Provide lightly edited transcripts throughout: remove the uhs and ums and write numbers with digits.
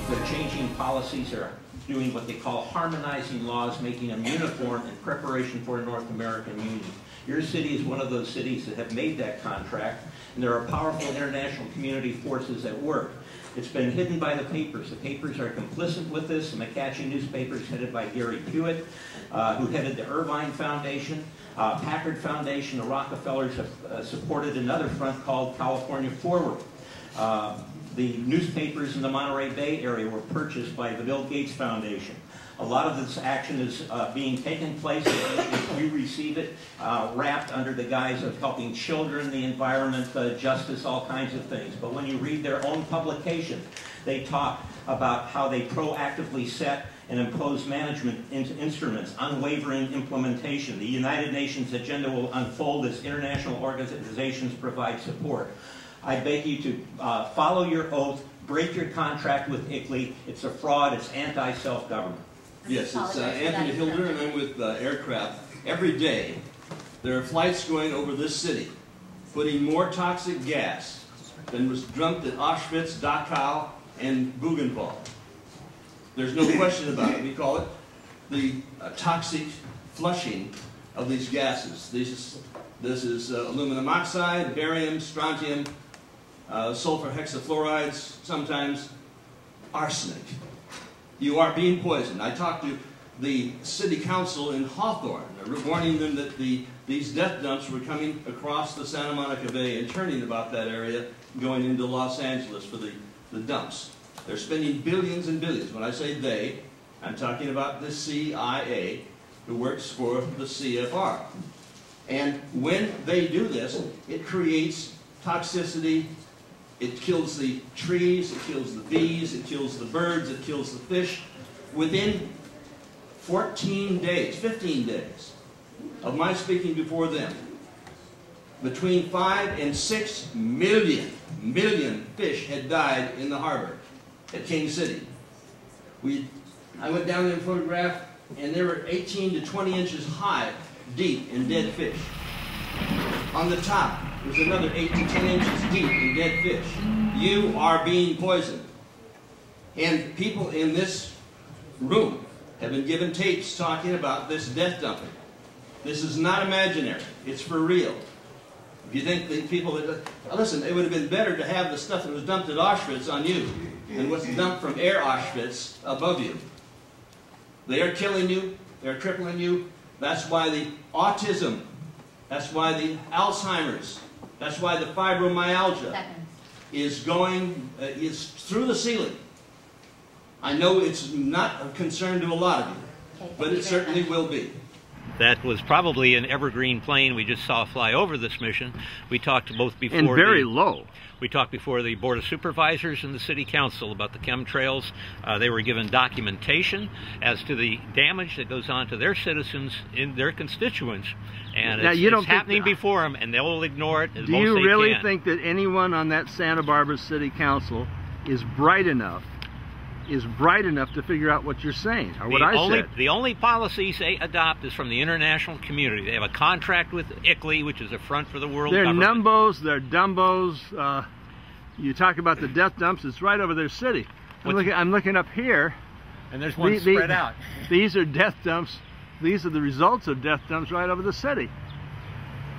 They're changing policies. They're doing what they call harmonizing laws, making them uniform in preparation for a North American Union. Your city is one of those cities that have made that contract, and there are powerful international community forces at work. It's been hidden by the papers. The papers are complicit with this. The McCatchy newspapers, headed by Gary Hewitt, who headed the Irvine Foundation, Packard Foundation, the Rockefellers have supported another front called California Forward. The newspapers in the Monterey Bay area were purchased by the Bill Gates Foundation. A lot of this action is being taken place, if we receive it, wrapped under the guise of helping children, the environment, justice, all kinds of things. But when you read their own publication, they talk about how they proactively set and impose management instruments, unwavering implementation. The United Nations agenda will unfold as international organizations provide support. I beg you to follow your oath, break your contract with ICLEI. It's a fraud. It's anti-self-government. Yes, it's Anthony Hilder, and I'm with Aircraft. Every day, there are flights going over this city, putting more toxic gas than was dumped at Auschwitz, Dachau, and Buchenwald. There's no question about it. We call it the toxic flushing of these gases. This is aluminum oxide, barium, strontium, sulfur hexafluorides, sometimes arsenic. You are being poisoned. I talked to the city council in Hawthorne, warning them that these death dumps were coming across the Santa Monica Bay and turning about that area, going into Los Angeles for the dumps. They're spending billions and billions. When I say they, I'm talking about the CIA, who works for the CFR. And when they do this, it creates toxicity. It kills the trees, it kills the bees, it kills the birds, it kills the fish. Within 14 days, 15 days of my speaking before them, between 5 and 6 million fish had died in the harbor at King City. I went down there and photographed, and they were 18 to 20 inches high, deep in dead fish. On the top, there's another 8 to 10 inches deep in dead fish. You are being poisoned. And people in this room have been given tapes talking about this death dumping. This is not imaginary. It's for real. If you think the people that... Listen, it would have been better to have the stuff that was dumped at Auschwitz on you than what's dumped from Air Auschwitz above you. They are killing you. They're crippling you. That's why the autism, that's why the Alzheimer's, that's why the fibromyalgia is going, is through the ceiling. I know it's not of concern to a lot of you, but it certainly will be. That was probably an evergreen plane we just saw fly over this mission. We talked both before... And very low. We talked before the Board of Supervisors and the City Council about the chemtrails. They were given documentation as to the damage that goes on to their citizens in their constituents. And it's happening before them, and they'll ignore it as most they can. Do you really think that anyone on that Santa Barbara City Council is bright enough to figure out what you're saying, or what I said? The only policies they adopt is from the international community. They have a contract with ICLEI, which is a front for the world government. They're numbos, they're dumbos. You talk about the death dumps, it's right over their city. I'm looking up here. And there's one spread out. These are death dumps. These are the results of death dumps right over the city.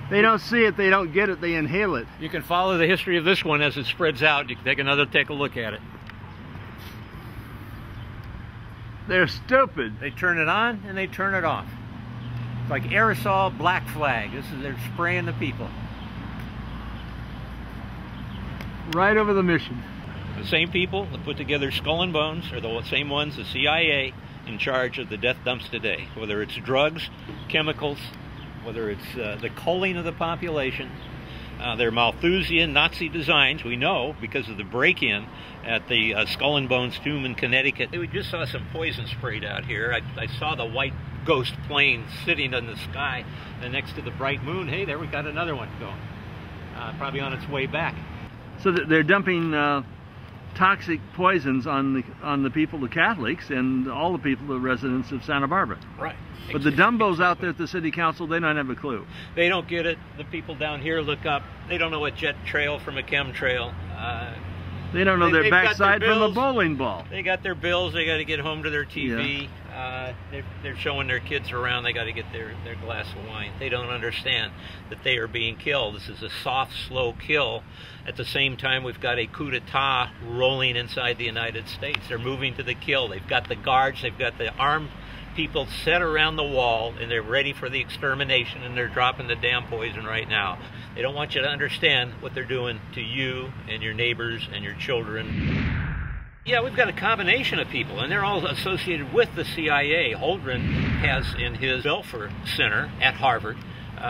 They don't see it, they don't get it, they inhale it. You can follow the history of this one as it spreads out. You can take a look at it. They're stupid. They turn it on and they turn it off. It's like aerosol black flag. They're spraying the people. Right over the mission. The same people that put together Skull and Bones are the same ones, the CIA, in charge of the death dumps today. Whether it's drugs, chemicals, whether it's the culling of the population. They're Malthusian Nazi designs, we know, because of the break-in at the Skull and Bones tomb in Connecticut. We just saw some poison sprayed out here. I saw the white ghost plane sitting in the sky next to the bright moon. Hey, there we got another one going. Probably on its way back. So they're dumping toxic poisons on the people, the Catholics, and all the people, the residents of Santa Barbara. Right. But the dumbos out there at the city council, they don't have a clue. They don't get it. The people down here look up. They don't know a jet trail from a chemtrail. They don't know their backside from a bowling ball. They got their bills. They got to get home to their TV. Yeah. They're showing their kids around. They got to get their glass of wine. They don't understand that they are being killed. This is a soft, slow kill. At the same time, we've got a coup d'etat rolling inside the United States. They're moving to the kill. They've got the guards. They've got the armed people set around the wall, and they're ready for the extermination, and they're dropping the damn poison right now. They don't want you to understand what they're doing to you and your neighbors and your children. Yeah, we've got a combination of people, and they're all associated with the CIA. Hilder has in his Belford Center at Harvard,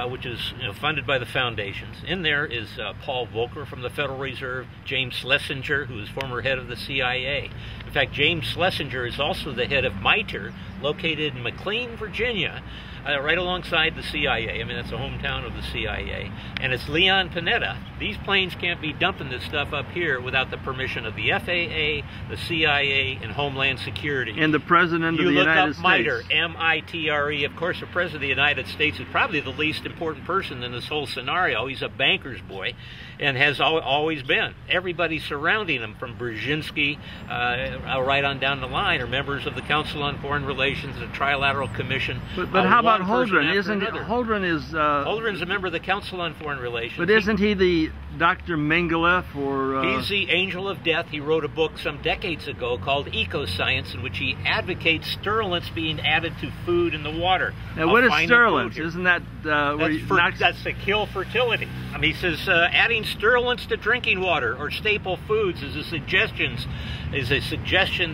which is funded by the foundations. In there is Paul Volcker from the Federal Reserve, James Schlesinger, who is former head of the CIA. In fact, James Schlesinger is also the head of MITRE, located in McLean, Virginia, right alongside the CIA. I mean, that's the hometown of the CIA. And it's Leon Panetta. These planes can't be dumping this stuff up here without the permission of the FAA, the CIA, and Homeland Security. And the President of the United States. You look up MITRE, M-I-T-R-E. Of course, the President of the United States is probably the least important person in this whole scenario. He's a banker's boy and has always been. Everybody surrounding him, from Brzezinski right on down the line, are members of the Council on Foreign Relations, the Trilateral Commission. But how about Hilder? Isn't Hilder Hilder's a member of the Council on Foreign Relations. But isn't he the Dr. Mengele for? He's the angel of death. He wrote a book some decades ago called Ecoscience, in which he advocates sterolants being added to food and the water. Now, what is sterolants? Isn't that that's to kill fertility? I mean, he says adding sterolants to drinking water or staple foods is a suggestion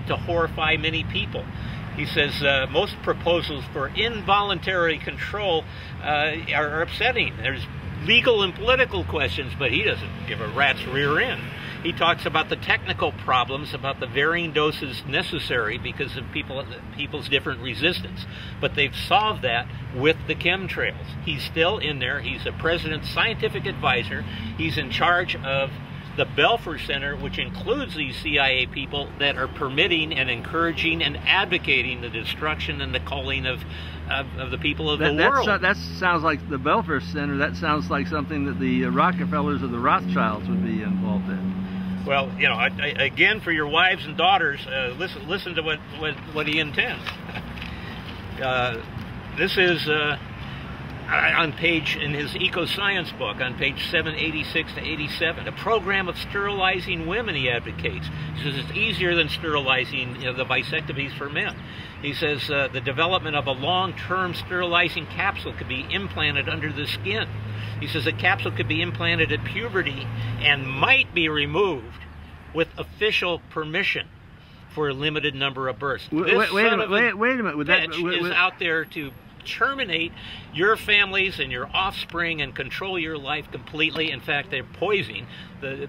to horrify many people. He says most proposals for involuntary control are upsetting. There's legal and political questions, but he doesn't give a rat's rear end. He talks about the technical problems, about the varying doses necessary because of people's different resistance. But they've solved that with the chemtrails. He's still in there. He's the president's scientific advisor. He's in charge of the Belford Center, which includes these CIA people that are permitting and encouraging and advocating the destruction and the culling of the people of the world. That sounds like the Belford Center. That sounds like something that the Rockefellers or the Rothschilds would be involved in. Well, you know, again, for your wives and daughters, listen to what he intends. This is on page, in his Eco-Science book, on page 786 to 87, a program of sterilizing women he advocates. He says it's easier than sterilizing the vasectomies for men. He says the development of a long-term sterilizing capsule could be implanted under the skin. He says a capsule could be implanted at puberty and might be removed with official permission for a limited number of births. Wait a minute. Is out there to terminate your families and your offspring and control your life completely. In fact, they're poisoning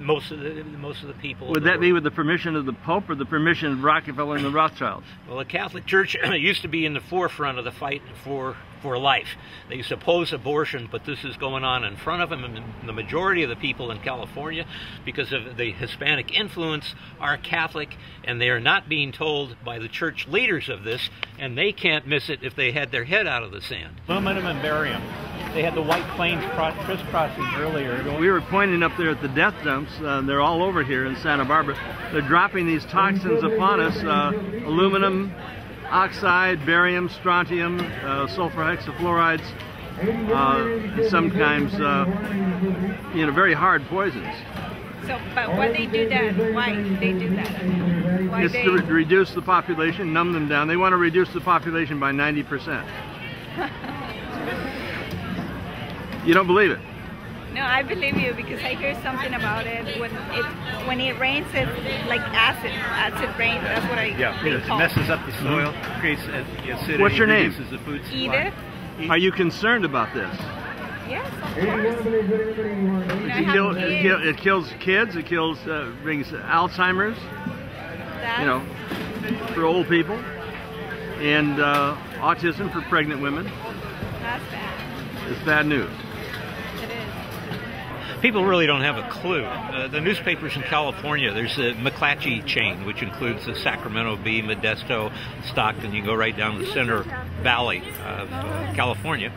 most of the people. Would that be with the permission of the Pope or the permission of Rockefeller and the Rothschilds? Well, the Catholic Church used to be in the forefront of the fight for life. They used to oppose abortion, but this is going on in front of them. And the majority of the people in California, because of the Hispanic influence, are Catholic, and they are not being told by the church leaders of this, and they can't miss it if they had their head out of the sand. Aluminum and barium. They had the white planes crisscrossing earlier. We were pointing up there at the death dumps. They're all over here in Santa Barbara. They're dropping these toxins upon us. Aluminum oxide, barium, strontium, sulfur hexafluorides, sometimes very hard poisons. So, but when they do that, why they do that? Why it's to reduce the population, numb them down. They want to reduce the population by 90%. You don't believe it? No, I believe you because I hear something about it. When it rains, it's like acid rain. That's what it messes up the soil, creates acidity. What's your name? Reduces the food supply. Edith. Are you concerned about this? Yes, of course. It kills kids. It brings Alzheimer's. For old people, and autism for pregnant women. That's bad. It's bad news. People really don't have a clue. The newspapers in California, there's the McClatchy chain, which includes the Sacramento Bee, Modesto, Stockton. You go right down the center valley of California.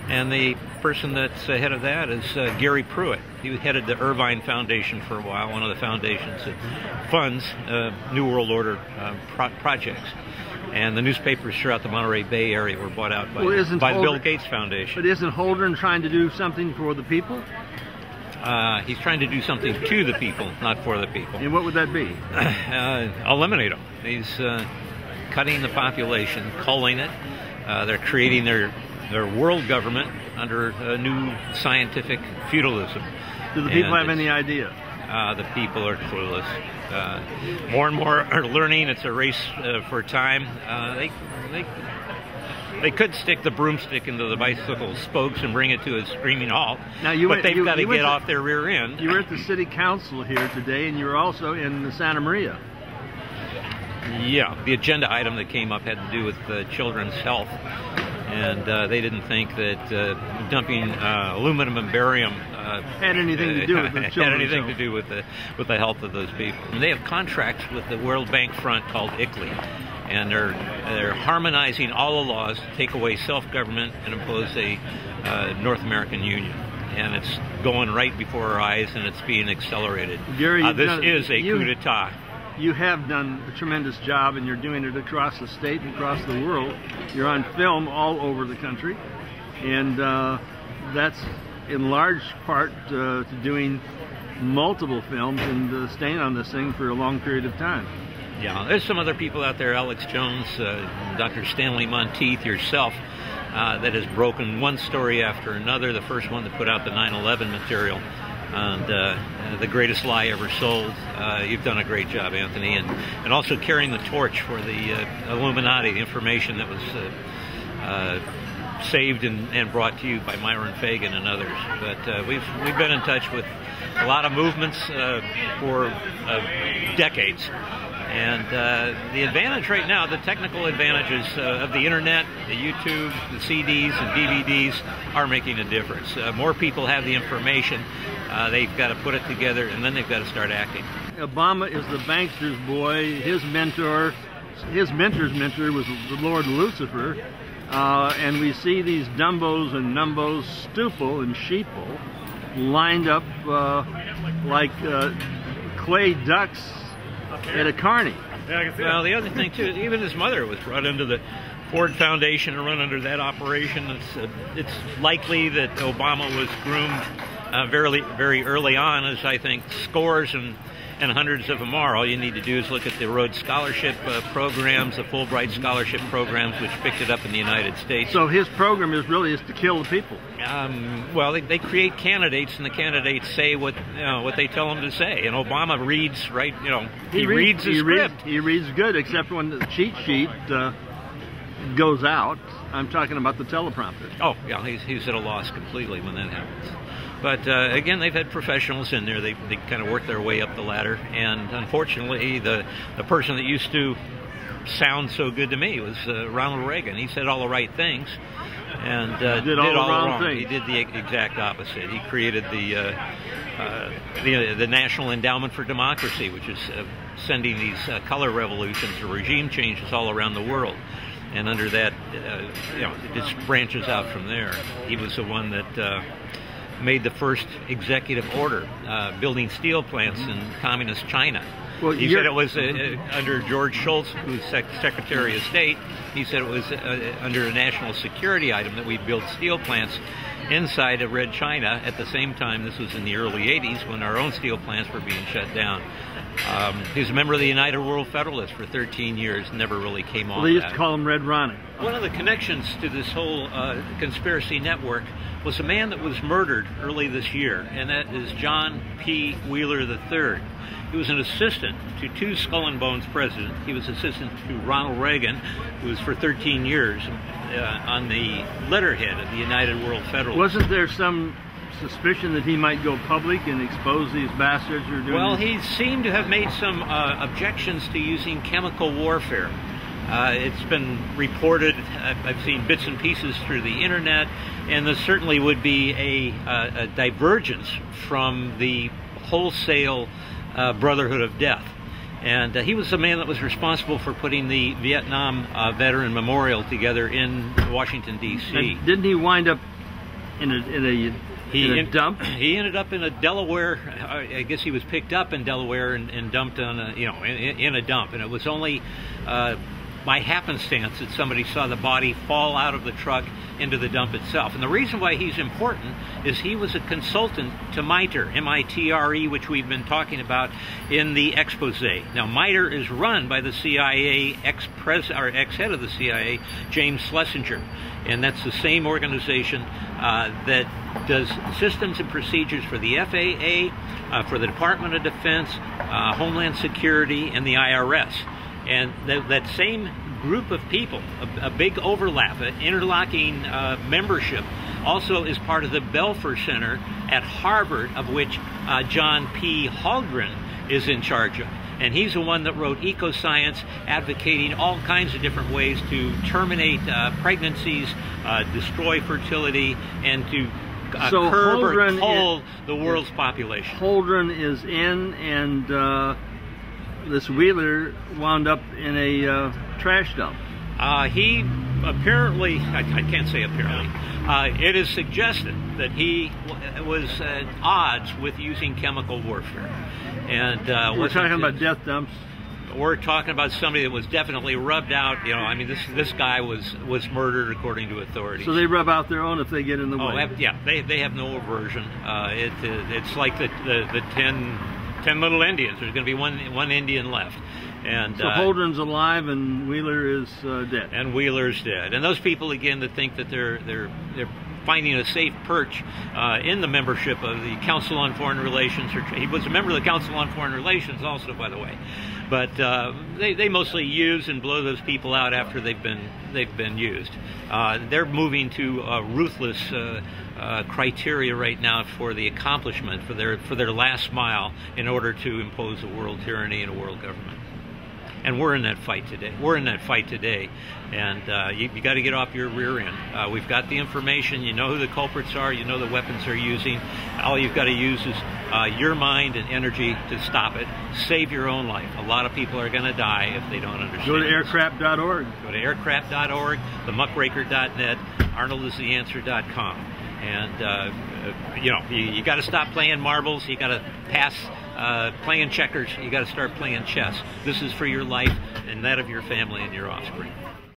And the person that's head of that is Gary Pruitt. He headed the Irvine Foundation for a while, one of the foundations that funds New World Order projects. And the newspapers throughout the Monterey Bay area were bought out by the Bill Gates Foundation. But isn't Holder trying to do something for the people? He's trying to do something to the people, not for the people. And what would that be? Eliminate them. He's cutting the population, culling it. They're creating their world government under a new scientific feudalism. Do the people have any idea? The people are clueless. More and more are learning. It's a race for time. They could stick the broomstick into the bicycle spokes and bring it to a screaming halt, but they've got to get off their rear end. You were at the city council here today, and you were also in Santa Maria. Yeah, the agenda item that came up had to do with children's health, and they didn't think that dumping aluminum and barium had anything to do with the children's had anything health. to do with the health of those people. And they have contracts with the World Bank Front called ICLEI, and they're harmonizing all the laws to take away self-government and impose a North American Union. And it's going right before our eyes, and it's being accelerated. Gary, this is a coup d'etat. You have done a tremendous job, and you're doing it across the state and across the world. You're on film all over the country, and that's in large part to doing multiple films and staying on this thing for a long period of time. Yeah, there's some other people out there, Alex Jones, Dr. Stanley Monteith, yourself, that has broken one story after another. The first one to put out the 9/11 material, and the greatest lie ever sold. You've done a great job, Anthony, and also carrying the torch for the Illuminati, the information that was saved and brought to you by Myron Fagan and others. But we've been in touch with a lot of movements for decades. And the advantage right now, the technical advantages of the internet, the YouTube, the CDs and DVDs are making a difference. More people have the information. They've got to put it together, and then they've got to start acting. Obama is the bankster's boy. His mentor's mentor was the Lord Lucifer. And we see these Dumbos and Numbos, Stupel and Sheeple lined up like clay ducks at a carny. Well, the other thing, too, even his mother was brought into the Ford Foundation and run under that operation. It's likely that Obama was groomed very early on, as I think scores and hundreds of them are. All you need to do is look at the Rhodes Scholarship programs, the Fulbright Scholarship programs, which picked it up in the United States. So his program is to kill the people. Well, they create candidates, and the candidates say what they tell them to say. And Obama reads, right? He reads the script. He reads good, except when the cheat sheet goes out. I'm talking about the teleprompter. Oh, yeah, he's at a loss completely when that happens. But again, they've had professionals in there. They kind of work their way up the ladder. And unfortunately, the person that used to sound so good to me was Ronald Reagan. He said all the right things and did all the wrong things. He did the exact opposite. He created the National Endowment for Democracy, which is sending these color revolutions or regime changes all around the world. And under that, it just branches out from there. He was the one that made the first executive order building steel plants in communist China. Well, he said it was under George Shultz, who's Secretary of State. He said it was under a national security item that we build steel plants inside of Red China. At the same time, this was in the early 80s when our own steel plants were being shut down. He was a member of the United World Federalists for 13 years, never really came off that. They used to call him Red Ronnie. One of the connections to this whole conspiracy network was a man that was murdered early this year, and that is John P. Wheeler III. He was an assistant to two Skull and Bones presidents. He was assistant to Ronald Reagan, who was for 13 years on the letterhead of the United World Federalists. Wasn't there some suspicion that he might go public and expose these bastards who are doing Well, this? he seemed to have made some objections to using chemical warfare. It's been reported, I've seen bits and pieces through the internet, and there certainly would be a divergence from the wholesale Brotherhood of Death. And he was the man that was responsible for putting the Vietnam Veteran Memorial together in Washington, D.C. Didn't he wind up in a dump? He ended up in a Delaware. I guess he was picked up in Delaware and dumped on a, in a dump. And it was only by happenstance that somebody saw the body fall out of the truck into the dump itself. And the reason why he's important is he was a consultant to MITRE, M-I-T-R-E, which we've been talking about in the expose. Now, MITRE is run by the CIA ex-head of the CIA, James Schlesinger, and that's the same organization that does systems and procedures for the FAA, for the Department of Defense, Homeland Security, and the IRS. And that same group of people, a big overlap, an interlocking membership, also is part of the Belford Center at Harvard, of which John P. Halgren is in charge of. And he's the one that wrote Ecoscience, advocating all kinds of different ways to terminate pregnancies, destroy fertility, and to curb or cull the world's population. Halgren is in, and this Wheeler wound up in a trash dump. He apparently, I can't say apparently, it is suggested that he was at odds with using chemical warfare. And we're talking about death dumps. We're talking about somebody that was definitely rubbed out. I mean, this guy was murdered according to authorities. So they rub out their own if they get in the way. Yeah, they have no aversion. It's like the 10 little Indians. There's going to be one Indian left. And so Halgren's alive and Wheeler is dead. And Wheeler's dead. And those people, again, that think that they're finding a safe perch in the membership of the Council on Foreign Relations. He was a member of the Council on Foreign Relations also, by the way. But they mostly use and blow those people out after they've been used. They're moving to ruthless criteria right now for the accomplishment, for their last mile, in order to impose a world tyranny and a world government. And we're in that fight today. And you got to get off your rear end. We've got the information. You know who the culprits are. You know the weapons they're using. All you've got to use is your mind and energy to stop it. Save your own life. A lot of people are going to die if they don't understand. Go to aircraft.org. Go to aircraft.org, themuckraker.net, arnoldistheanswer.com. And you got to stop playing marbles. You got to pass playing checkers. You got to start playing chess. This is for your life and that of your family and your offspring.